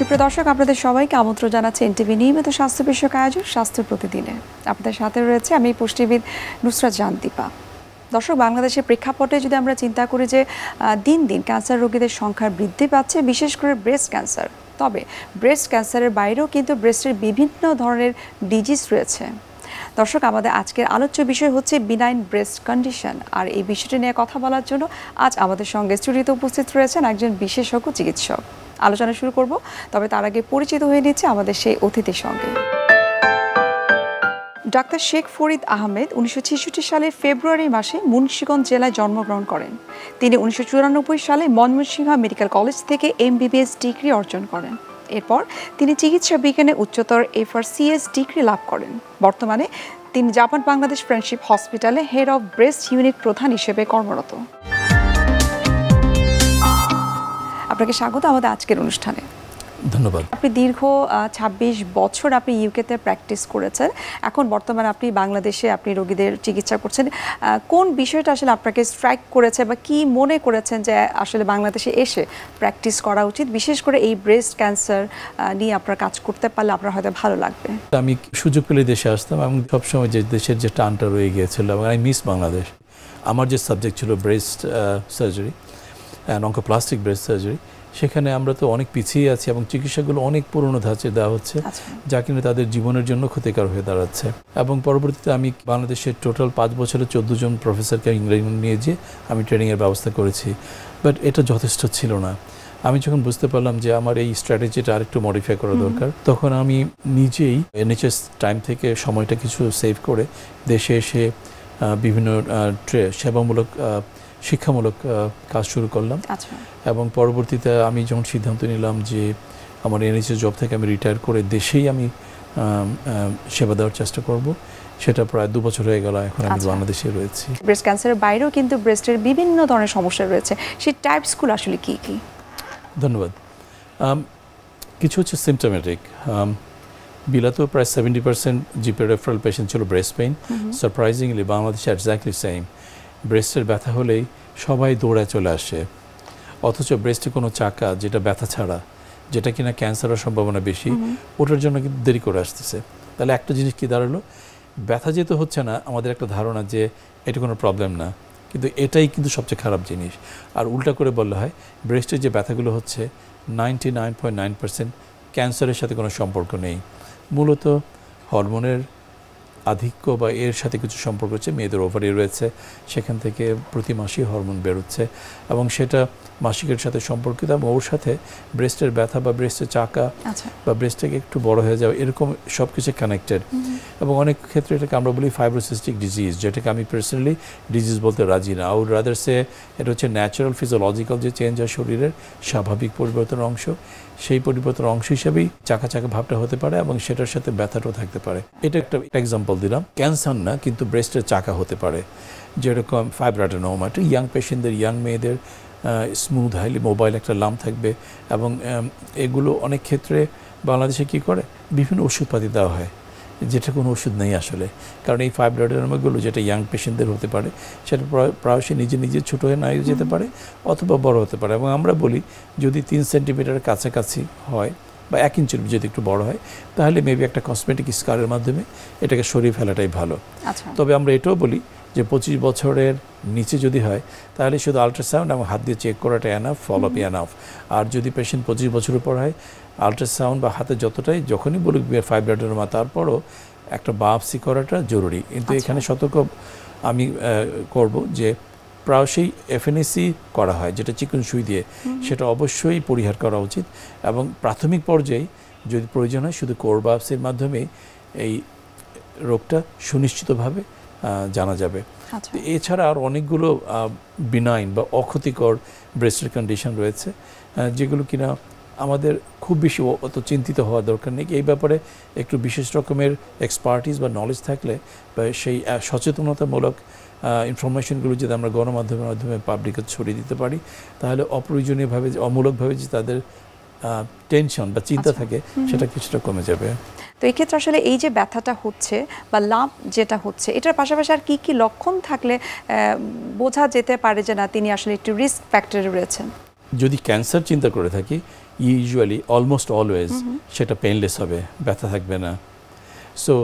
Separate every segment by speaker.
Speaker 1: সুপ্রিয় দর্শক, আপনাদের সবাইকে আমন্ত্রণ জানাচ্ছি এনটিভি নিয়মিত স্বাস্থ্য বিষয়ক আয়োজন স্বাস্থ্য প্রতিদিনে। আপনাদের সাথে রয়েছে আমি পুষ্টিবিদ নুসরাত জাহান দীপা। দর্শক, বাংলাদেশের প্রেক্ষাপটে যদি আমরা চিন্তা করি যে দিন দিন ক্যান্সার রোগীদের সংখ্যা বৃদ্ধি পাচ্ছে, বিশেষ করে ব্রেস্ট ক্যান্সার। তবে ব্রেস্ট ক্যান্সারের বাইরেও কিন্তু ব্রেস্টের বিভিন্ন ধরনের ডিজিজ রয়েছে। দর্শক, আমাদের আজকের আলোচ্য বিষয় হচ্ছে বিনাইন ব্রেস্ট কন্ডিশন। আর এই বিষয়টি নিয়ে কথা বলার জন্য আজ আমাদের সঙ্গে স্টুডিওতে উপস্থিত রয়েছেন একজন বিশেষজ্ঞ চিকিৎসক। আলোচনা শুরু করব, তবে তার আগে পরিচিত হয়ে নিচ্ছে আমাদের সেই অতিথির সঙ্গে। ডাক্তার শেখ ফরিদ আহমেদ 1966 সালের ফেব্রুয়ারি মাসে মুন্সিগঞ্জ জেলায় জন্মগ্রহণ করেন। তিনি 1994 সালে ময়মনসিংহ মেডিকেল কলেজ থেকে MBBS ডিগ্রি অর্জন করেন। এরপর তিনি চিকিৎসা বিজ্ঞানে উচ্চতর FRCS ডিগ্রি লাভ করেন। বর্তমানে তিনি জাপান বাংলাদেশ ফ্রেন্ডশিপ হসপিটালে হেড অফ ব্রেস্ট ইউনিট প্রধান হিসেবে কর্মরত। আপনাকে স্বাগত আমাদের আজকের অনুষ্ঠানে।
Speaker 2: ধন্যবাদ।
Speaker 1: আপনি দীর্ঘ 26 বছর আপনি ইউকেতে প্র্যাকটিস করেছেন। এখন বর্তমানে আপনি বাংলাদেশে আপনি রোগীদের চিকিৎসা করছেন। কোন বিষয়টা আসলে আপনাকে স্ট্রাইক করেছে বা কি মনে করেছেন যে আসলে বাংলাদেশে এসে প্র্যাকটিস করা উচিত, বিশেষ করে এই ব্রেস্ট ক্যান্সার নিয়ে আপনার কাজ করতে পারলে আপনার হয়তো ভালো লাগবে?
Speaker 2: আমি সুযোগ পেলে দেশে আসতাম এবং সবসময় যে দেশের যে টানটা রয়ে গিয়েছিল এবং আই মিস বাংলাদেশ। আমার যে সাবজেক্ট ছিল breast surgery and oncoplastic breast surgery, সেখানে আমরা তো অনেক পিছিয়ে আছি এবং চিকিৎসাগুলো অনেক পুরনো ধাঁচে দেওয়া হচ্ছে, যা কিনা তাদের জীবনের জন্য ক্ষতিকর হয়ে দাঁড়াচ্ছে। এবং পরবর্তীতে আমি বাংলাদেশের টোটাল 5 বছরে 14 জন প্রফেসরকে ইংল্যান্ড নিয়ে যেয়ে আমি ট্রেনিংয়ের ব্যবস্থা করেছি, বাট এটা যথেষ্ট ছিল না। আমি যখন বুঝতে পারলাম যে আমার এই স্ট্র্যাটেজিটা আরেকটু মডিফাই করা দরকার, তখন আমি নিজেই NHS টাইম থেকে সময়টা কিছু সেভ করে দেশে এসে বিভিন্ন সেবামূলক শিক্ষামূলক কাজ শুরু করলাম। এবং পরবর্তীতে আমি যখন সিদ্ধান্ত নিলাম যে আমার NHS জব থেকে আমি রিটায়ার করে দেশেই আমি সেবা দেওয়ার চেষ্টা করব, সেটা প্রায় 2 বছর হয়ে গেল। এখন আমি বাংলাদেশে রয়েছি।
Speaker 1: ব্রেস্ট ক্যান্সারের বাইরেও কিন্তু ব্রেস্টের বিভিন্ন ধরনের সমস্যা রয়েছে, সেই টাইপসগুলো আসলে কি কি?
Speaker 2: ধন্যবাদ। কিছু হচ্ছে সিমটোমেটিক। বিলাতেও প্রায় 70% জিপি রেফারেল পেশেন্ট ছিল ব্রেস্ট পেইন। সারপ্রাইজিংলি বাংলাদেশে এক্স্যাক্টলি সেম। ব্রেস্টের ব্যথা হলেই সবাই দৌড়ায় চলে আসে, অথচ ব্রেস্টে কোনো চাকা যেটা ব্যথা ছাড়া, যেটা কিনা ক্যান্সারের সম্ভাবনা বেশি, ওটার জন্য কিন্তু দেরি করে আসতেছে। তাহলে একটা জিনিস কি দাঁড়ালো, ব্যথা যেতে হচ্ছে না, আমাদের একটা ধারণা যে এটা কোনো প্রবলেম না, কিন্তু এটাই কিন্তু সবচেয়ে খারাপ জিনিস। আর উল্টা করে বললে হয় ব্রেস্টের যে ব্যথাগুলো হচ্ছে 99.9% ক্যান্সারের সাথে কোনো সম্পর্ক নেই। মূলত হরমোনের আধিক্য বা এর সাথে কিছু সম্পর্ক হচ্ছে। মেয়েদের ওভারি রয়েছে, সেখান থেকে প্রতি মাসেই হরমোন বেরোচ্ছে এবং সেটা মাসিকের সাথে সম্পর্কিত এবং ওর সাথে ব্রেস্টের ব্যথা বা ব্রেস্টের চাকা বা ব্রেস্টটাকে একটু বড় হয়ে যাওয়া, এরকম সব কিছু কানেক্টেড। এবং অনেক ক্ষেত্রে এটাকে আমরা বলি ফাইব্রোসিস্টিক ডিজিজ, যেটাকে আমি পার্সোনালি ডিজিজ বলতে রাজি না। আউড রাদার সে এটা হচ্ছে ন্যাচারাল ফিজিওলজিক্যাল যে চেঞ্জ হয় শরীরের স্বাভাবিক পরিবর্তনের অংশ, সেই পরিবর্তনের অংশ হিসেবেই চাকা চাকা ভাবটা হতে পারে এবং সেটার সাথে ব্যথাটাও থাকতে পারে। এটা একটা এক্সাম্পল দিলাম। ক্যান্সার না, কিন্তু ব্রেস্টের চাকা হতে পারে, যেরকম ফাইব্রাডেনোমা, একটা ইয়াং পেশেন্টদের, ইয়াং মেয়েদের স্মুথ হাইলি মোবাইল একটা লাম থাকবে। এবং এগুলো অনেক ক্ষেত্রে বাংলাদেশে কি করে, বিভিন্ন ওষুধপাতি দেওয়া হয়, যেটা কোনো ওষুধ নেই আসলে। কারণ এই ফাইব্রয়েডেনোমাগুলো যেটা ইয়াং পেশেন্টদের হতে পারে, সেটা প্রায়শই নিজে নিজে ছোটো হয়ে নাও যেতে পারে অথবা বড় হতে পারে। এবং আমরা বলি যদি 3 সেন্টিমিটারের কাছাকাছি হয় বা 1 ইঞ্চির যদি একটু বড় হয়, তাহলে মেবি একটা কসমেটিক স্কারের মাধ্যমে এটাকে সরিয়ে ফেলাটাই ভালো। তবে আমরা এটাও বলি যে 25 বছরের নিচে যদি হয়, তাহলে শুধু আল্ট্রাসাউন্ড এবং হাত দিয়ে চেক করাটা এনাফ, ফলো আপ এনাফ। আর যদি পেশেন্ট 25 বছরের উপর হয়, আল্ট্রাসাউন্ড বা হাতে যতটাই যখনই বলুক ফাইব্রয়েডেনোমা, তারপরও একটা বায়োপসি করাটা জরুরি। কিন্তু এখানে সতর্ক আমি করব যে প্রায়শই FNAC করা হয়, যেটা চিকন সুই দিয়ে, সেটা অবশ্যই পরিহার করা উচিত। এবং প্রাথমিক পর্যায়ে যদি প্রয়োজন হয়, শুধু কোর বায়োপসির মাধ্যমে এই রোগটা সুনিশ্চিতভাবে জানা যাবে। এছাড়া আর অনেকগুলো বিনাইন বা অক্ষতিকর ব্রেস্টের কন্ডিশন রয়েছে, যেগুলো কিনা আমাদের খুব বেশি অত চিন্তিত হওয়ার দরকার নেই। এই ব্যাপারে একটু বিশেষ রকমের এক্সপার্টিস বা নলেজ থাকলে বা সেই সচেতনতামূলক ইনফরমেশনগুলো যদি আমরা গণমাধ্যমের মাধ্যমে পাবলিকে ছড়িয়ে দিতে পারি, তাহলে অপ্রয়োজনীয়ভাবে অমূলকভাবে যে তাদের টেনশন বা চিন্তা থাকে, সেটা কিছুটা কমে যাবে।
Speaker 1: তো এই ক্ষেত্রে আসলে এই যে ব্যথাটা হচ্ছে বা লাভ যেটা হচ্ছে, এটার পাশাপাশি আর কি কি লক্ষণ থাকলে বোঝা যেতে পারে যে না, তিনি আসলে একটু রিস্ক ফ্যাক্টরে রয়েছেন?
Speaker 2: যদি ক্যান্সার চিন্তা করে থাকি, ইউজুয়ালি অলমোস্ট অলওয়েজ সেটা পেইনলেস হবে, ব্যথা থাকবে না। সো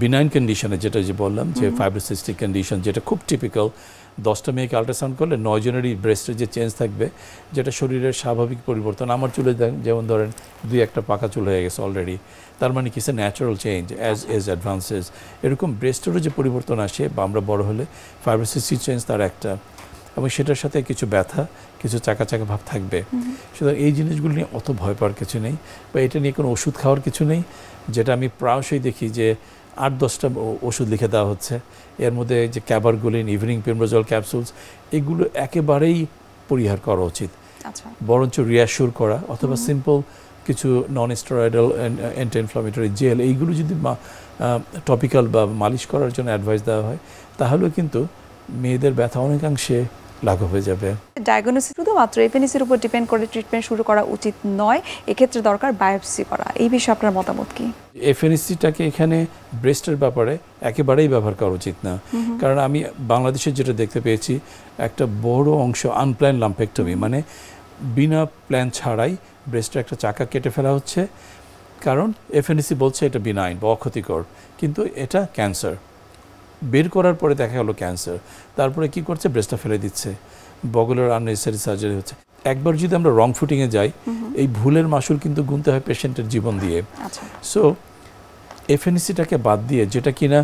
Speaker 2: বিনাইন কন্ডিশনে যেটা যে বললাম যে ফাইব্রোসিস্টিক কন্ডিশন, যেটা খুব টিপিক্যাল, 10টা মেয়েকে আল্ট্রাসাউন্ড করলে 9 জনেরই ব্রেস্টের যে চেঞ্জ থাকবে, যেটা শরীরের স্বাভাবিক পরিবর্তন। আমার চুলে যেমন ধরেন 2-1টা পাকা চুল হয়ে গেছে অলরেডি, তার মানে কি সে natural change as age advances. এরকম ব্রেস্টেরও যে পরিবর্তন আসে বা আমরা বড় হলে, ফাইব্রোসিস্টিক চেঞ্জ তার একটা, এবং সেটার সাথে কিছু ব্যথা, কিছু চাকা চাকা ভাব থাকবে। সুতরাং এই জিনিসগুলো নিয়ে অত ভয় পাওয়ার কিছু নেই, বা এটা নিয়ে কোনো ওষুধ খাওয়ার কিছু নেই। যেটা আমি প্রায়শই দেখি যে 8-10টা ওষুধ লিখে দেওয়া হচ্ছে, এর মধ্যে যে ক্যাবারগুলিন, ইভিনিং পেমব্রাজল ক্যাপসুলস, এগুলো একেবারেই পরিহার করা উচিত। বরঞ্চ রিঅ্যাসিওর করা, অথবা সিম্পল কিছু non steroidal anti inflammatory gel, এইগুলো যদি টপিক্যাল বা মালিশ করার জন্য অ্যাডভাইস দেওয়া হয়, তাহলেও কিন্তু মেয়েদের ব্যথা অনেকাংশে লাঘব হয়ে যাবে।
Speaker 1: ডায়াগনোসিস শুধুমাত্র এফএনএসির উপর ডিপেন্ড করে ট্রিটমেন্ট শুরু করা উচিত নয়, এক্ষেত্রে দরকার বায়োপসি করা। এই বিষয়ে আপনার মতামত কি?
Speaker 2: এফএনএসিটাকে এখানে ব্রেস্টের ব্যাপারে একেবারেই ব্যবহার করা উচিত না, কারণ আমি বাংলাদেশে যেটা দেখতে পেয়েছি, একটা বড় অংশ আনপ্ল্যান লাম্পেক্টমি, মানে বিনা প্ল্যান ছাড়াই ব্রেস্টের একটা চাকা কেটে ফেলা হচ্ছে, কারণ এফএনএসি বলছে এটা বিনাইন বা অক্ষতিকর, কিন্তু এটা ক্যান্সার। বের করার পরে দেখা গেলো ক্যান্সার, তারপরে কি করছে, ব্রেস্টটা ফেলে দিচ্ছে, বগলের আননেসেসারি সার্জারি হচ্ছে। একবার যদি আমরা রং ফুটিংয়ে যাই, এই ভুলের মাসুল কিন্তু গুনতে হয় পেশেন্টের জীবন দিয়ে। সো এফএনএসিটাকে বাদ দিয়ে, যেটা কিনা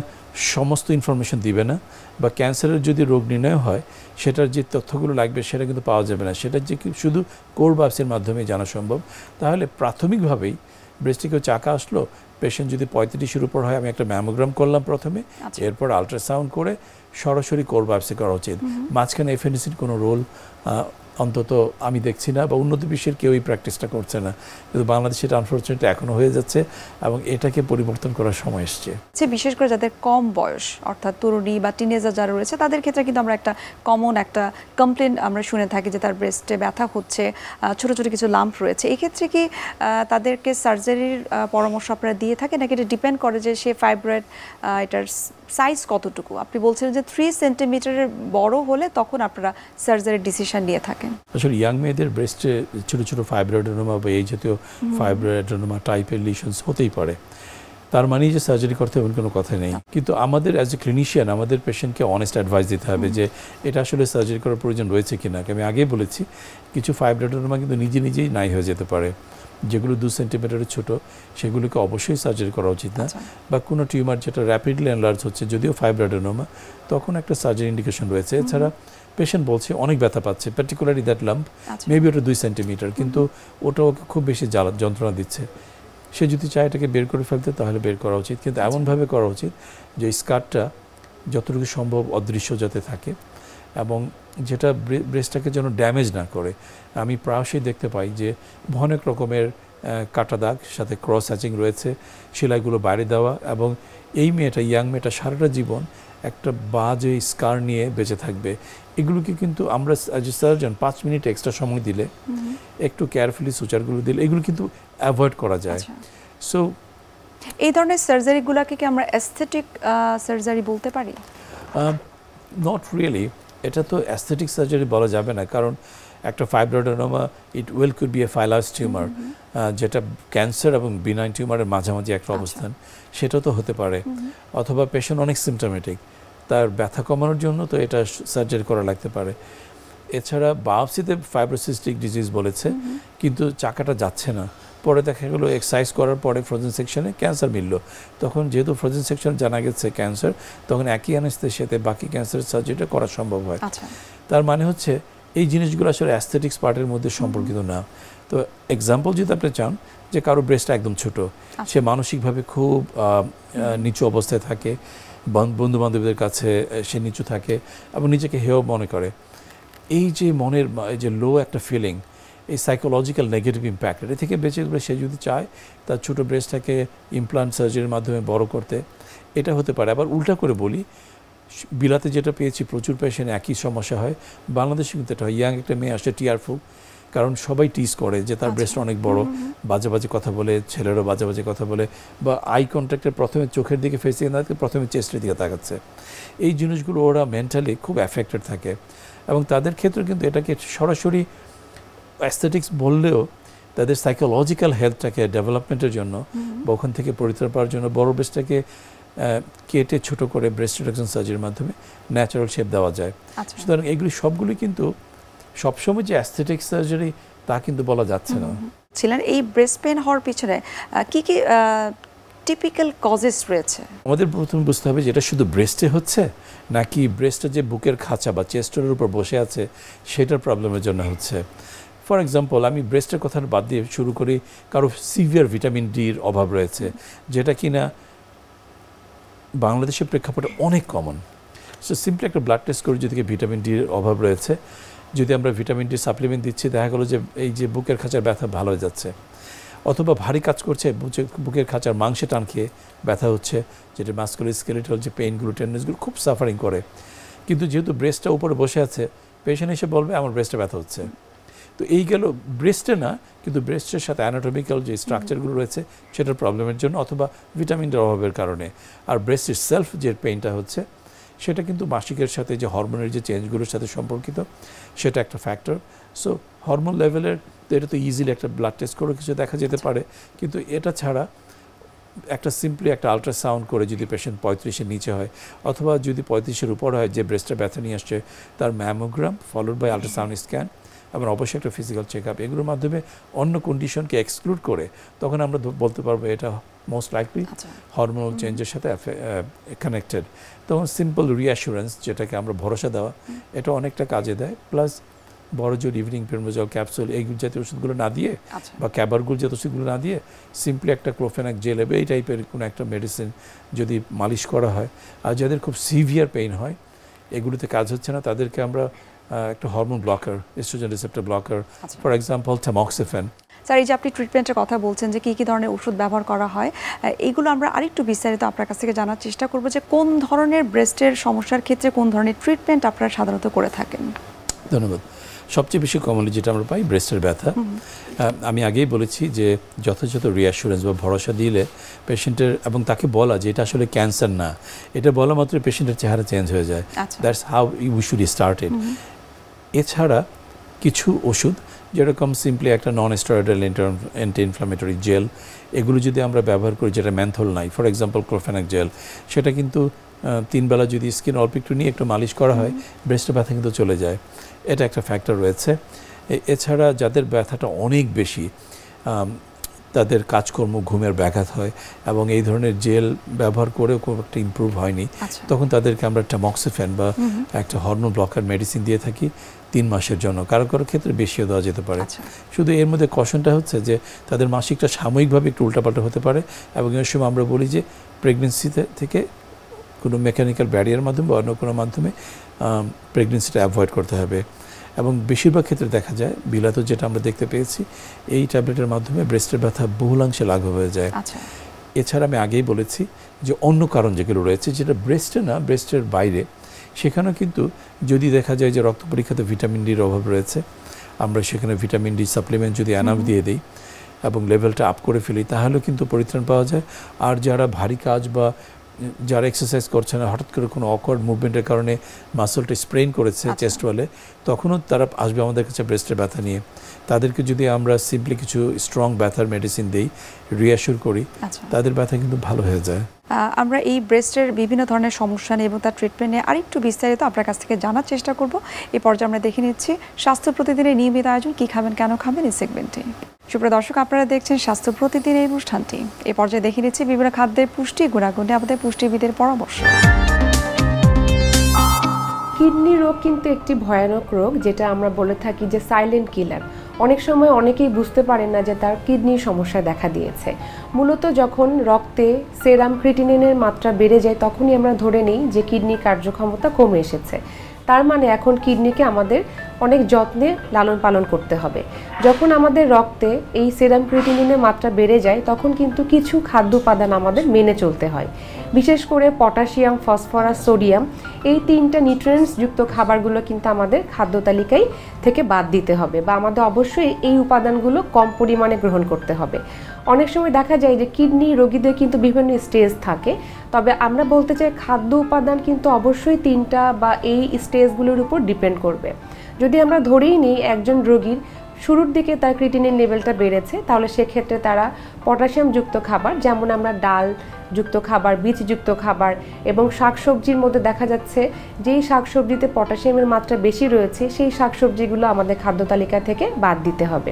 Speaker 2: সমস্ত ইনফরমেশন দিবে না, বা ক্যান্সারের যদি রোগ নির্ণয় হয় সেটার যে তথ্যগুলো লাগবে সেটা কিন্তু পাওয়া যাবে না, সেটা যে শুধু কোর বায়োপসির মাধ্যমে জানা সম্ভব, তাহলে প্রাথমিকভাবেই ব্রেস্টে কেউ চাকা আসলো, পেশেন্ট যদি 35-এর উপর হয়, আমি একটা ম্যামোগ্রাম করলাম প্রথমে, এরপর আল্ট্রাসাউন্ড করে সরাসরি কোর বায়োপসি করা উচিত। মাঝখানে এফএনএসির কোনো রোল অন্তত আমি দেখছি না, বা উন্নত বিশ্বের কেউই প্র্যাকটিসটা করছে না, কিন্তু বাংলাদেশে এটা আনফর্চুনেটলি এখনও হয়ে যাচ্ছে, এবং এটাকে পরিবর্তন করার সময় এসছে।
Speaker 1: বিশেষ করে যাদের কম বয়স, অর্থাৎ তরুণী বা টিনেজার যারা রয়েছে, তাদের ক্ষেত্রে কিন্তু আমরা একটা কমন একটা কমপ্লেন আমরা শুনে থাকি যে তার ব্রেস্টে ব্যথা হচ্ছে, ছোট ছোট কিছু লাম্প রয়েছে। এই ক্ষেত্রে কি তাদেরকে সার্জারির পরামর্শ আপনারা দিয়ে থাকে, নাকি এটা ডিপেন্ড করে যে সে ফাইব্রয়েড এটার সাইজ কতটুকু? আপনি বলছেন যে 3 সেন্টিমিটারের বড় হলে তখন আপনারা সার্জারির ডিসিশন নিয়ে থাকেন।
Speaker 2: আসলে ইয়াং মেয়েদের ব্রেস্টে ছোটো ছোটো ফাইব্রয়েডেনোমা বা এই জাতীয় ফাইব্রয়েডেনোমা টাইপের লিশনস হতেই পারে, তার মানেই যে সার্জারি করতে হবে কোনো কথা নেই। কিন্তু আমাদের অ্যাজ এ ক্লিনিশিয়ান আমাদের পেশেন্টকে অনেস্ট অ্যাডভাইস দিতে হবে যে এটা আসলে সার্জারি করার প্রয়োজন রয়েছে কিনা। আমি আগেই বলেছি, কিছু ফাইব্রয়েডেনোমা কিন্তু নিজে নিজেই নাই হয়ে যেতে পারে, যেগুলো 2 সেন্টিমিটারের ছোটো, সেগুলোকে অবশ্যই সার্জারি করা উচিত না। বা কোনো টিউমার যেটা র্যাপিডলি এনলার্জ হচ্ছে, যদিও ফাইব্রয়েডেনোমা, তখন একটা সার্জারি ইন্ডিকেশন রয়েছে। এছাড়া পেশেন্ট বলছে অনেক ব্যথা পাচ্ছে, পার্টিকুলারলি দ্যাট লাম্প, মেবি ওটা 2 সেন্টিমিটার, কিন্তু ওটা ওকে খুব বেশি যন্ত্রণা দিচ্ছে। সে যদি চায় এটাকে বের করে ফেলতে, তাহলে বের করা উচিত, কিন্তু এমনভাবে করা উচিত যে স্কারটা যতটুকু সম্ভব অদৃশ্য যাতে থাকে, এবং যেটা ব্রেস্টটাকে যেন ড্যামেজ না করে। আমি প্রায়শই দেখতে পাই যে অনেক রকমের কাটা দাগ, সাথে ক্রস হ্যাচিং রয়েছে, সেলাইগুলো বাইরে দেওয়া, এবং এই মেয়েটা, ইয়াং মেয়েটা সারাটা জীবন একটা বাজে স্কার নিয়ে বেঁচে থাকবে। এগুলোকে কিন্তু আমরা as a surgeon 5 minute extra সময় দিলে, একটু কেয়ারফুলি সুচারগুলো দিলে, এগুলো কিন্তু অ্যাভয়েড করা যায়। সো
Speaker 1: এই ধরনের সার্জারিগুলোকে কি আমরা অ্যাস্থেটিক সার্জারি বলতে পারি?
Speaker 2: নট রিয়েলি, এটা তো অ্যাস্থেটিক সার্জারি বলা যাবে না, কারণ একটা ফাইব্রয়েডেনোমা কুড বি এ ফাইলাস টিউমার, যেটা ক্যান্সার এবং বিনাইন টিউমারের মাঝামাঝি একটা অবস্থান, সেটা তো হতে পারে। অথবা পেশেন্ট অনেক সিমটোমেটিক, তার ব্যথা কমানোর জন্য তো এটা সার্জারি করা লাগতে পারে। এছাড়া বায়োপসিতে ফাইব্রোসিস্টিক ডিজিজ বলেছে, কিন্তু চাকাটা যাচ্ছে না, পরে দেখা গেলো এক্সারসাইজ করার পরে ফ্রোজেন সেকশনে ক্যান্সার মিলল, তখন যেহেতু ফ্রোজেন সেকশন জানা গেছে ক্যান্সার, তখন একই অ্যানেস্থেসিয়াতে বাকি ক্যান্সারের সার্জারিটা করা সম্ভব হয়। তার মানে হচ্ছে এই জিনিসগুলো আসলে অ্যাস্থেটিক্স পার্টের মধ্যে সম্পর্কিত না। তো এক্সাম্পল যদি আপনি চান যে কারো ব্রেস্টটা একদম ছোট, সে মানসিকভাবে খুব নিচু অবস্থায় থাকে, বন্ধু বান্ধবীদের কাছে সে নিচু থাকে এবং নিজেকে হেয় মনে করে, এই যে মনের যে লো একটা ফিলিং, এই সাইকোলজিক্যাল নেগেটিভ ইম্প্যাক্ট, এটা থেকে বেঁচে গেলে সে যদি চায় তার ছোটো ব্রেস্টটাকে ইমপ্লান্ট সার্জারির মাধ্যমে বড় করতে, এটা হতে পারে। আবার উল্টা করে বলি, বিলাতে যেটা পেয়েছি প্রচুর পেশেন্ট একই সমস্যা হয়, বাংলাদেশে কিন্তু এটা হয়। ইয়াং একটা মেয়ে আসে টিয়ারফুল, কারণ সবাই টিজ করে যে তার ব্রেস্ট অনেক বড়, বাজে বাজে কথা বলে, ছেলেরও বাজে বাজে কথা বলে, বা আই কন্ট্যাক্টের প্রথমে চোখের দিকে ফেসে না, প্রথমে চেস্টের দিকে তাকাচ্ছে। এই জিনিসগুলো ওরা মেন্টালি খুব অ্যাফেক্টেড থাকে, এবং তাদের ক্ষেত্রে কিন্তু এটাকে সরাসরি অ্যাস্থেটিক্স বললেও তাদের সাইকোলজিক্যাল হেলথটাকে ডেভেলপমেন্টের জন্য বা ওখান থেকে পরিত্রাণ পাওয়ার জন্য বড় ব্রেস্টটাকে কেটে ছোট করে ব্রেস্ট রিডাকশন সার্জারির মাধ্যমে ন্যাচারাল শেপ দেওয়া যায়। সুতরাং এগুলি সবগুলি কিন্তু সবসময় যে অ্যাস্থেটিক সার্জারি তা কিন্তু বলা যাচ্ছে না।
Speaker 1: ছিলেন এই ব্রেস্ট পেন হওয়ার পিছনে কি কি টিপিক্যাল কজেস রয়েছে?
Speaker 2: আমাদের প্রথমে বুঝতে হবে যে এটা শুধু ব্রেস্টে হচ্ছে নাকি ব্রেস্টের যে বুকের খাঁচা বা চেস্টের উপর বসে আছে সেটার প্রবলেমের জন্য হচ্ছে। ফর এক্সাম্পল আমি ব্রেস্টের কথা বাদ দিয়ে শুরু করি, কারো সিভিয়ার ভিটামিন ডির অভাব রয়েছে যেটা কিনা বাংলাদেশের প্রেক্ষাপটে অনেক কমন। সো সিম্পলি একটা ব্লাড টেস্ট করে যদি ভিটামিন ডির অভাব রয়েছে, যদি আমরা ভিটামিন ডি সাপ্লিমেন্ট দিচ্ছি দেখা গেলো যে এই যে বুকের খাঁচার ব্যথা ভালো হয়ে যাচ্ছে, অথবা ভারী কাজ করছে বুকের খাঁচার মাংসে টান খেয়ে ব্যথা হচ্ছে, যেটা মাস্কুলোস্কেলেটাল যে পেইনগুলো টেন্ডেন্সগুলো খুব সাফারিং করে, কিন্তু যেহেতু ব্রেস্টটা উপরে বসে আছে পেশেন্ট এসে বলবে আমার ব্রেস্টে ব্যথা হচ্ছে। তো এই গেল ব্রেস্টে না, কিন্তু ব্রেস্টের সাথে অ্যানাটমিক্যাল যে স্ট্রাকচারগুলো রয়েছে সেটার প্রবলেমের জন্য অথবা ভিটামিনের অভাবের কারণে। আর ব্রেস্টের সেলফ যে পেইনটা হচ্ছে সেটা কিন্তু মাসিকের সাথে যে হরমোনের যে চেঞ্জগুলোর সাথে সম্পর্কিত, সেটা একটা ফ্যাক্টর। সো হরমোন লেভেলের এটা তো ইজিলি একটা ব্লাড টেস্ট করে কিছু দেখা যেতে পারে, কিন্তু এটা ছাড়া একটা সিম্পলি একটা আলট্রাসাউন্ড করে যদি পেশেন্ট 35-এর নিচে হয় অথবা যদি 35-এর উপর হয়, যে ব্রেস্টে ব্যথা নিয়ে আসছে, তার mammogram followed by ultrasound scan এবং অবশ্যই একটা ফিজিক্যাল চেক আপ, এগুলোর মাধ্যমে অন্য কন্ডিশনকে এক্সক্লুড করে তখন আমরা বলতে পারবো এটা মোস্ট লাইকলি হরমোনাল চেঞ্জের সাথে কানেক্টেড। তখন সিম্পল রিঅ্যাসুরেন্স, যেটাকে আমরা ভরসা দেওয়া, এটা অনেকটা কাজে দেয়। প্লাস বড় জোর ইভিনিং পেরমোজল ক্যাপসুল এই জাতীয় ওষুধগুলো না দিয়ে বা ক্যাবারগুল জাতীয় ওষুধগুলো না দিয়ে সিম্পলি একটা ক্লোফেনাক জেল এই টাইপের কোনো একটা মেডিসিন যদি মালিশ করা হয়, আর যাদের খুব সিভিয়ার পেইন হয় এগুলোতে কাজ হচ্ছে না, তাদেরকে আমরা একটা hormone blocker, estrogen receptor blocker, for example tamoxifen.
Speaker 1: Sir, এই যে আপনি ট্রিটমেন্টের কথা বলছেন যে কী কী ধরনের ওষুধ ব্যবহার করা হয়, এইগুলো আমরা আরেকটু বিস্তারিত আপনার কাছ থেকে জানার চেষ্টা করব যে কোন ধরনের ব্রেস্টের সমস্যার ক্ষেত্রে কোন ধরনের ট্রিটমেন্ট আপনারা সাধারণত করে থাকেন।
Speaker 2: ধন্যবাদ। সবচেয়ে বেশি কমনলি যেটা আমরা পাই ব্রেস্টের ব্যথা। আমি আগেই বলেছি যে যথাযথ রিঅ্যাসুরেন্স বা ভরসা দিলে পেশেন্টের, এবং তাকে বলা যে এটা আসলে ক্যান্সার না, এটা বলা মাত্র পেশেন্টের চেহারা চেঞ্জ হয়ে যায়। That's how we should start it. এছাড়া কিছু ওষুধ যেরকম সিম্পলি একটা non steroidal anti inflammatory gel, এগুলো যদি আমরা ব্যবহার করি, যেটা ম্যান্থল নাই, ফর এক্সাম্পল ক্লোফেনাক জেল, সেটা কিন্তু 3 বেলা যদি স্কিন অল্প একটু নিয়ে একটু মালিশ করা হয় ব্রেস্টের ব্যথা কিন্তু চলে যায়। এটা একটা ফ্যাক্টর রয়েছে। এছাড়া যাদের ব্যথাটা অনেক বেশি, তাদের কাজকর্ম ঘুমের ব্যাঘাত হয় এবং এই ধরনের জেল ব্যবহার করেও খুব একটা ইমপ্রুভ হয়নি, তখন তাদেরকে আমরা ট্যামক্সিফেন বা একটা হরমোন ব্লকার মেডিসিন দিয়ে থাকি 3 মাসের জন্য। কারো কারো ক্ষেত্রে বেশিও দেওয়া যেতে পারে। শুধু এর মধ্যে কশনটা হচ্ছে যে তাদের মাসিকটা সাময়িকভাবে একটু উল্টাপাল্টা হতে পারে, এবং এর সময় আমরা বলি যে প্রেগনেন্সিতে থেকে কোনো মেকানিক্যাল ব্যারিয়ার মাধ্যমে বা অন্য কোনো মাধ্যমে প্রেগনেন্সিটা অ্যাভয়েড করতে হবে। এবং বেশিরভাগ ক্ষেত্রে দেখা যায় বিলাতেও যেটা আমরা দেখতে পেয়েছি, এই ট্যাবলেটের মাধ্যমে ব্রেস্টের ব্যথা বহুলাংশে লাঘব হয়ে যায়। এছাড়া আমি আগেই বলেছি যে অন্য কারণ যেগুলো রয়েছে, যেটা ব্রেস্টে না, ব্রেস্টের বাইরে, সেখানেও কিন্তু যদি দেখা যায় যে রক্ত পরীক্ষাতে ভিটামিন ডির অভাব রয়েছে, আমরা সেখানে ভিটামিন ডি সাপ্লিমেন্ট যদি অ্যানাফ দিয়ে দিই এবং লেভেলটা আপ করে ফেলি, তাহলেও কিন্তু পরিত্রাণ পাওয়া যায়। আর যারা ভারী কাজ বা যারা এক্সারসাইজ করছে না, হঠাৎ করে কোনো অকওয়ার্ড মুভমেন্টের কারণে মাসলটা স্প্রেন করেছে চেস্ট ওয়ালে, তখনও তারা আসবে আমাদের কাছে ব্রেস্টের ব্যথা নিয়ে। তাদেরকে যদি আমরা সিম্পলি কিছু স্ট্রং ব্যথার মেডিসিন দিই, রিঅ্যাসিওর করি, তাদের ব্যথা কিন্তু ভালো হয়ে যায়।
Speaker 1: আমরা এই ব্রেস্টের বিভিন্ন ধরনের সমস্যা নিয়ে এবং তার ট্রিটমেন্ট নিয়ে আরেকটু বিস্তারিত আপনার কাছ থেকে জানার চেষ্টা করব। এই পর্যায়ে আমরা দেখে নিচ্ছি স্বাস্থ্য প্রতিদিনের নিয়মিত আয়োজন কী খাবেন কেন খাবেন এই সেগমেন্টে। সুপ্রিয় দর্শক, আপনারা দেখছেন স্বাস্থ্য প্রতিদিন এই অনুষ্ঠানটি। এই পর্যায়ে দেখে নিচ্ছি বিভিন্ন খাদ্যের পুষ্টি গুণাগুণে আমাদের পুষ্টিবিদের পরামর্শ।
Speaker 3: কিডনি রোগ কিন্তু একটি ভয়ানক রোগ, যেটা আমরা বলে থাকি যে সাইলেন্ট কিলার। অনেক সময় অনেকেই বুঝতে পারেন না যে তার কিডনির সমস্যা দেখা দিয়েছে। মূলত যখন রক্তে সেরাম ক্রিটিনিনের মাত্রা বেড়ে যায়, তখনই আমরা ধরে নিই যে কিডনির কার্যক্ষমতা কমে এসেছে। তার মানে এখন কিডনিকে আমাদের অনেক যত্নে লালন পালন করতে হবে। যখন আমাদের রক্তে এই সেরাম ক্রিটিনিনের মাত্রা বেড়ে যায়, তখন কিন্তু কিছু খাদ্য উপাদান আমাদের মেনে চলতে হয়। বিশেষ করে পটাশিয়াম, ফসফরাস, সোডিয়াম, এই 3টা নিউট্রিয়েন্টস যুক্ত খাবারগুলো কিন্তু আমাদের খাদ্য তালিকায় থেকে বাদ দিতে হবে, বা আমাদের অবশ্যই এই উপাদানগুলো কম পরিমাণে গ্রহণ করতে হবে। অনেক সময় দেখা যায় যে কিডনি রোগীদের কিন্তু বিভিন্ন স্টেজ থাকে, তবে আমরা বলতে চাই খাদ্য উপাদান কিন্তু অবশ্যই 3টা বা এই স্টেজগুলোর উপর ডিপেন্ড করবে। যদি আমরা ধরেই নিই একজন রোগীর শুরুর দিকে তার ক্রিটিনিন লেভেলটা বেড়েছে, তাহলে সেক্ষেত্রে তারা পটাশিয়ামযুক্ত খাবার, যেমন আমরা ডাল যুক্ত খাবার, বীজযুক্ত খাবার এবং শাকসবজির মধ্যে দেখা যাচ্ছে যেই শাকসবজিতে পটাশিয়ামের মাত্রা বেশি রয়েছে সেই শাকসবজিগুলো আমাদের খাদ্য তালিকা থেকে বাদ দিতে হবে।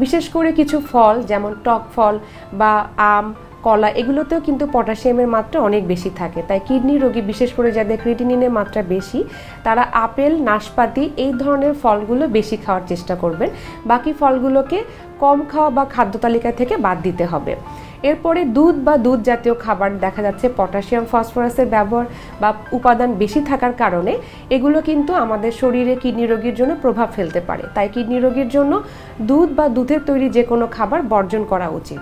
Speaker 3: বিশেষ করে কিছু ফল যেমন টক ফল বা আম, কলা, এগুলোতেও কিন্তু পটাশিয়ামের মাত্রা অনেক বেশি থাকে। তাই কিডনি রোগী, বিশেষ করে যাদের ক্রিটিনিনের মাত্রা বেশি, তারা আপেল, নাশপাতি এই ধরনের ফলগুলো বেশি খাওয়ার চেষ্টা করবেন। বাকি ফলগুলোকে কম খাওয়া বা খাদ্য তালিকা থেকে বাদ দিতে হবে। এরপরে দুধ বা দুধ জাতীয় খাবার দেখা যাচ্ছে পটাশিয়াম, ফসফরাসের ব্যবহার বা উপাদান বেশি থাকার কারণে এগুলো কিন্তু আমাদের শরীরে কিডনি রোগীর জন্য প্রভাব ফেলতে পারে। তাই কিডনি রোগীর জন্য দুধ বা দুধের তৈরি যে কোনো খাবার বর্জন করা উচিত।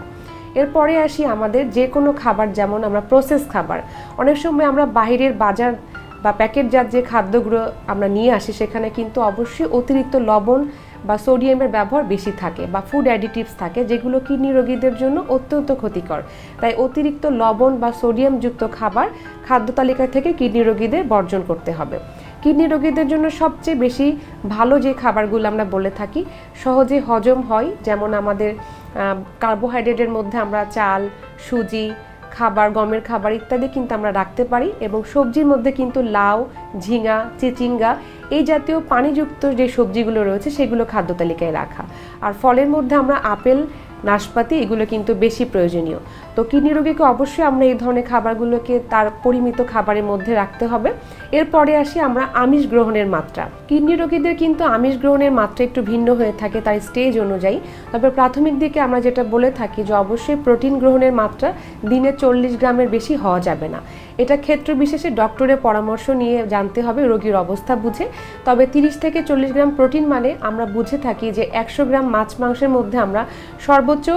Speaker 3: এরপরে আসি আমাদের যে কোনো খাবার, যেমন আমরা প্রসেস খাবার, অনেক সময় আমরা বাইরের বাজার বা প্যাকেটজাত যে খাদ্যগুলো আমরা নিয়ে আসি সেখানে কিন্তু অবশ্যই অতিরিক্ত লবণ বা সোডিয়ামের ব্যবহার বেশি থাকে বা ফুড অ্যাডিটিভস থাকে, যেগুলো কিডনি রোগীদের জন্য অত্যন্ত ক্ষতিকর। তাই অতিরিক্ত লবণ বা সোডিয়ামযুক্ত খাবার খাদ্য তালিকা থেকে কিডনি রোগীদের বর্জন করতে হবে। কিডনি রোগীদের জন্য সবচেয়ে বেশি ভালো যে খাবারগুলো আমরা বলে থাকি, সহজে হজম হয়, যেমন আমাদের কার্বোহাইড্রেটের মধ্যে আমরা চাল, সুজি খাবার, গমের খাবার ইত্যাদি কিন্তু আমরা রাখতে পারি। এবং সবজির মধ্যে কিন্তু লাউ, ঝিঙা, চিচিঙ্গা এই জাতীয় পানিযুক্ত যে সবজিগুলো রয়েছে সেগুলো খাদ্য তালিকায় রাখা। আর ফলের মধ্যে আমরা আপেল, নাশপাতি এগুলো কিন্তু বেশি প্রয়োজনীয়। তো কিডনি রোগীকে অবশ্যই আমরা এই ধরনের খাবারগুলোকে তার পরিমিত খাবারের মধ্যে রাখতে হবে। এরপরে আসি আমরা আমিষ গ্রহণের মাত্রা। কিডনি রোগীদের কিন্তু আমিষ গ্রহণের মাত্রা একটু ভিন্ন হয়ে থাকে তার স্টেজ অনুযায়ী। তবে প্রাথমিক দিকে আমরা যেটা বলে থাকি যে অবশ্যই প্রোটিন গ্রহণের মাত্রা দিনে 40 গ্রামের বেশি হওয়া যাবে না। এটা ক্ষেত্র বিশেষে ডক্টরের পরামর্শ নিয়ে জানতে হবে রোগীর অবস্থা বুঝে। তবে 30 থেকে 40 গ্রাম প্রোটিন মানে আমরা বুঝে থাকি যে 100 গ্রাম মাছ মাংসের মধ্যে আমরা সর্বোচ্চ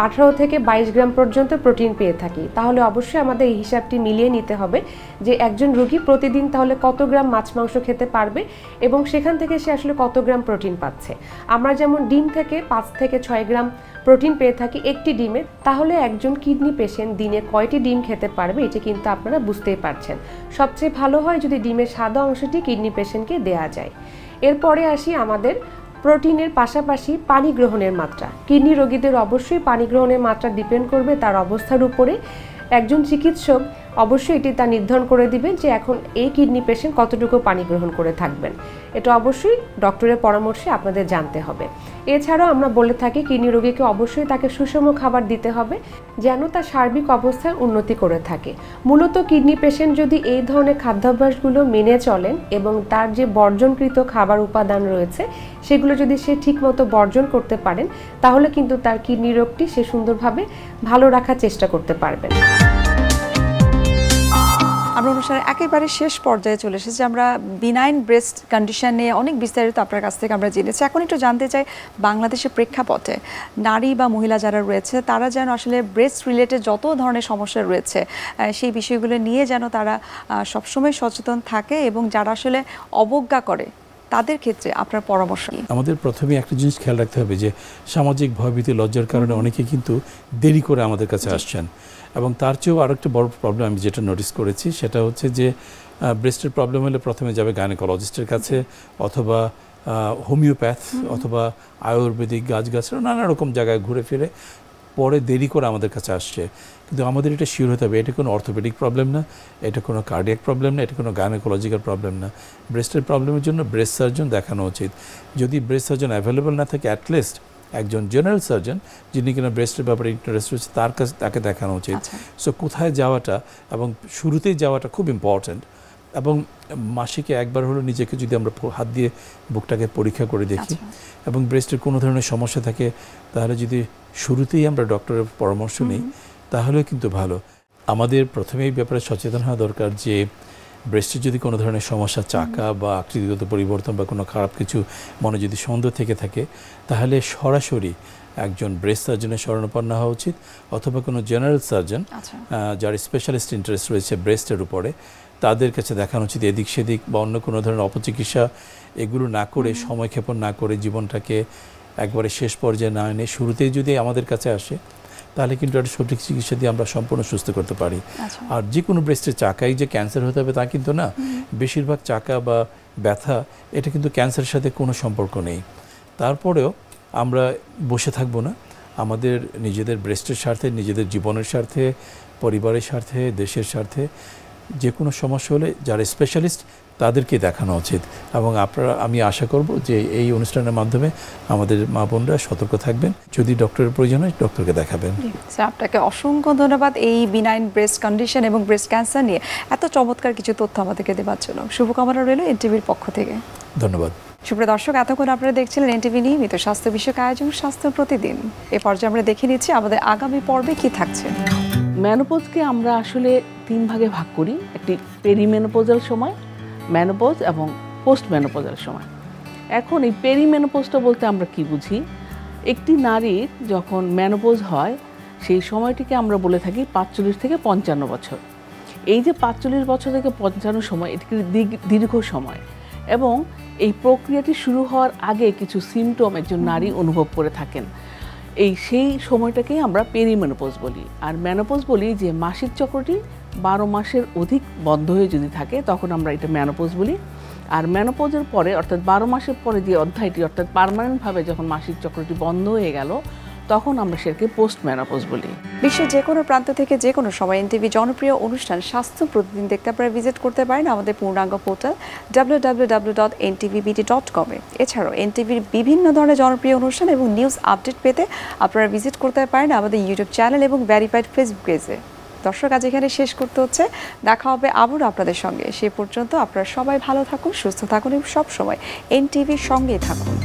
Speaker 3: 18 থেকে 22 গ্রাম পর্যন্ত প্রোটিন পেয়ে থাকি। তাহলে অবশ্যই আমাদের এই হিসাবটি মিলিয়ে নিতে হবে যে একজন রোগী প্রতিদিন তাহলে কত গ্রাম মাছ মাংস খেতে পারবে এবং সেখান থেকে সে আসলে কত গ্রাম প্রোটিন পাচ্ছে। আমরা যেমন ডিম থেকে 5 থেকে 6 গ্রাম প্রোটিন পেয়ে থাকি একটি ডিমে, তাহলে একজন কিডনি পেশেন্ট দিনে কয়টি ডিম খেতে পারবে এটা কিন্তু আপনারা বুঝতেই পারছেন। সবচেয়ে ভালো হয় যদি ডিমের সাদা অংশটি কিডনি পেশেন্টকে দেয়া যায়। এরপরে আসি আমাদের প্রোটিনের পাশাপাশি পানি গ্রহণের মাত্রা। কিডনি রোগীদের অবশ্যই পানি গ্রহণের মাত্রা ডিপেন্ড করবে তার অবস্থার উপরে। একজন চিকিৎসক অবশ্যই এটি তা নির্ধারণ করে দিবেন যে এখন এই কিডনি পেশেন্ট কতটুকু পানি গ্রহণ করে থাকবেন। এটা অবশ্যই ডক্টরের পরামর্শে আপনাদের জানতে হবে। এছাড়াও আমরা বলে থাকি কিডনি রোগীকে অবশ্যই তাকে সুষম খাবার দিতে হবে যেন তার সার্বিক অবস্থার উন্নতি করে থাকে। মূলত কিডনি পেশেন্ট যদি এই ধরনের খাদ্যাভ্যাসগুলো মেনে চলেন এবং তার যে বর্জনকৃত খাবার উপাদান রয়েছে সেগুলো যদি সে ঠিকমতো বর্জন করতে পারেন তাহলে কিন্তু তার কিডনি রোগটি সে সুন্দরভাবে ভালো রাখার চেষ্টা করতে পারবেন।
Speaker 1: আমরা অনুষ্ঠানের একেবারে শেষ পর্যায়ে চলে এসেছি। আমরা বিনাইন ব্রেস্ট কন্ডিশন নিয়ে অনেক বিস্তারিত আপনার কাছ থেকে আমরা জেনেছি। এখন একটু জানতে চাই বাংলাদেশের প্রেক্ষাপটে নারী বা মহিলা যারা রয়েছে তারা যেন আসলে ব্রেস্ট রিলেটেড যত ধরনের সমস্যা রয়েছে সেই বিষয়গুলো নিয়ে যেন তারা সবসময় সচেতন থাকে এবং যারা আসলে অবজ্ঞা করে তাদের ক্ষেত্রে আপনার পরামর্শ কি?
Speaker 2: আমাদের প্রথমে একটা জিনিস খেয়াল রাখতে হবে যে সামাজিক ভয়ভীতি, লজ্জার কারণে অনেকে কিন্তু দেরি করে আমাদের কাছে আসছেন। এবং তার চেয়েও আরেকটা বড় প্রবলেম আমি যেটা নোটিস করেছি সেটা হচ্ছে যে ব্রেস্টের প্রবলেম হলে প্রথমে যাবে গাইনোকোলজিস্টের কাছে অথবা হোমিওপ্যাথ অথবা আয়ুর্বেদিক গাছগাছরা নানা রকম জায়গায় ঘুরে ফিরে পরে দেরি করে আমাদের কাছে আসছে। কিন্তু আমাদের এটা শিওর হতে হবে এটা কোনো অর্থোপেডিক প্রবলেম না, এটা কোনো কার্ডিয়াক প্রবলেম না, এটা কোনো গাইনোকোলজিক্যাল প্রবলেম না। ব্রেস্টের প্রবলেমের জন্য ব্রেস্ট সার্জন দেখানো উচিত। যদি ব্রেস্ট সার্জন অ্যাভেলেবল না থাকে অ্যাটলিস্ট একজন জেনারেল সার্জন যিনি কিনা ব্রেস্টের ব্যাপারে ইন্টারেস্ট রয়েছে তার কাছে তাকে দেখানো উচিত। সো কোথায় যাওয়াটা এবং শুরুতেই যাওয়াটা খুব ইম্পর্ট্যান্ট। এবং মাসিকে একবার হলো নিজেকে যদি আমরা হাত দিয়ে বুকটাকে পরীক্ষা করে দেখি এবং ব্রেস্টের কোনো ধরনের সমস্যা থাকে তাহলে যদি শুরুতেই আমরা ডক্টরের পরামর্শ নিই তাহলে কিন্তু ভালো। আমাদের প্রথমেই ব্যাপারে সচেতন হওয়া দরকার যে ব্রেস্টের যদি কোনো ধরনের সমস্যা, চাকা বা আকৃতিগত পরিবর্তন বা কোনো খারাপ কিছু মনে যদি সন্দেহ থেকে থাকে তাহলে সরাসরি একজন ব্রেস্ট সার্জনের শরণাপন্ন হওয়া উচিত অথবা কোনো জেনারেল সার্জন যার স্পেশালিস্ট ইন্টারেস্ট রয়েছে ব্রেস্টের উপরে তাদের কাছে দেখানো উচিত। এদিক সেদিক বা অন্য কোনো ধরনের অপচিকিৎসা এগুলো না করে, সময়ক্ষেপণ না করে, জীবনটাকে একবারে শেষ পর্যায়ে না এনে শুরুতেই যদি আমাদের কাছে আসে তাহলে কিন্তু একটা সঠিক চিকিৎসা দিয়ে আমরা সম্পূর্ণ সুস্থ করতে পারি। আর যে কোনো ব্রেস্টের চাকাই যে ক্যান্সার হতে হবে তা কিন্তু না। বেশিরভাগ চাকা বা ব্যথা এটা কিন্তু ক্যান্সারের সাথে কোনো সম্পর্ক নেই। তারপরেও আমরা বসে থাকবো না, আমাদের নিজেদের ব্রেস্টের স্বার্থে, নিজেদের জীবনের স্বার্থে, পরিবারের স্বার্থে, দেশের স্বার্থে যে কোনো সমস্যা হলে যারা স্পেশালিস্ট তাদেরকে দেখানো উচিত। এবং আমি আশা করব যে এই অনুষ্ঠানের মাধ্যমে আমাদের মা বোনরা সতর্ক থাকবেন, যদি ডক্টরের প্রয়োজন হয় ডক্টরকে দেখাবেন।
Speaker 1: স্যার আপনাকে অসংখ্য ধন্যবাদ এই বিনাইন ব্রেস্ট কন্ডিশন এবং ব্রেস্ট ক্যান্সার নিয়ে এত চমৎকার কিছু তথ্য আমাদেরকে দেওয়ার জন্য। শুভকামনা রইল এনটিভির পক্ষ থেকে।
Speaker 2: ধন্যবাদ।
Speaker 1: সুপ্রিয় দর্শক, এতক্ষণ আপনারা দেখছিলেন এনটিভি নিয়মিত স্বাস্থ্য বিষয়ক আয়োজন স্বাস্থ্য প্রতিদিন। এ পর্যায়ে আমরা দেখে নিচ্ছি আমাদের আগামী পর্বে কি থাকছে।
Speaker 4: মেনোপজকে আমরা আসলে 3 ভাগে ভাগ করি, একটি পেরিমেনোপজাল সময়, মেনোপজ এবং পোস্ট মেনোপজাল সময়। এখন এই পেরিমেনোপজটা বলতে আমরা কি বুঝি? একটি নারীর যখন মেনোপজ হয় সেই সময়টিকে আমরা বলে থাকি 45 থেকে 55 বছর। এই যে 45 বছর থেকে 55 সময়, এটি দীর্ঘ সময় এবং এই প্রক্রিয়াটি শুরু হওয়ার আগে কিছু সিমটম একজন নারী অনুভব করে থাকেন। সেই সময়টাকেই আমরা পেরিমেনোপজ বলি। আর মেনোপজ বলি যে মাসিক চক্রটি 12 মাসের অধিক বন্ধ হয়ে যদি থাকে তখন আমরা এটা মেনোপজ বলি। আর মেনোপজের পরে অর্থাৎ 12 মাসের পরে যে অধ্যায়টি অর্থাৎ পার্মানেন্টভাবে যখন মাসিক চক্রটি বন্ধ হয়ে গেল তখন আমরা সেটাকে পোস্ট মেনোপজ বলি।
Speaker 1: বিশ্বের যে কোনো প্রান্ত থেকে যে কোনো সময় এনটিভি জনপ্রিয় অনুষ্ঠান স্বাস্থ্য প্রতিদিন দেখতে আপনারা ভিজিট করতে পারেন আমাদের পূর্ণাঙ্গ পোর্টাল www.ntvbt.com এ। এছাড়াও এনটিভির বিভিন্ন ধরনের জনপ্রিয় অনুষ্ঠান এবং নিউজ আপডেট পেতে আপনারা ভিজিট করতে পারেন আমাদের ইউটিউব চ্যানেল এবং ভেরিফাইড ফেসবুক পেজে। দর্শক, আজ এখানে শেষ করতে হচ্ছে, দেখা হবে আবারও আপনাদের সঙ্গে। সে পর্যন্ত আপনারা সবাই ভালো থাকুন, সুস্থ থাকুন এবং সব সময় এনটিভির সঙ্গেই থাকুন।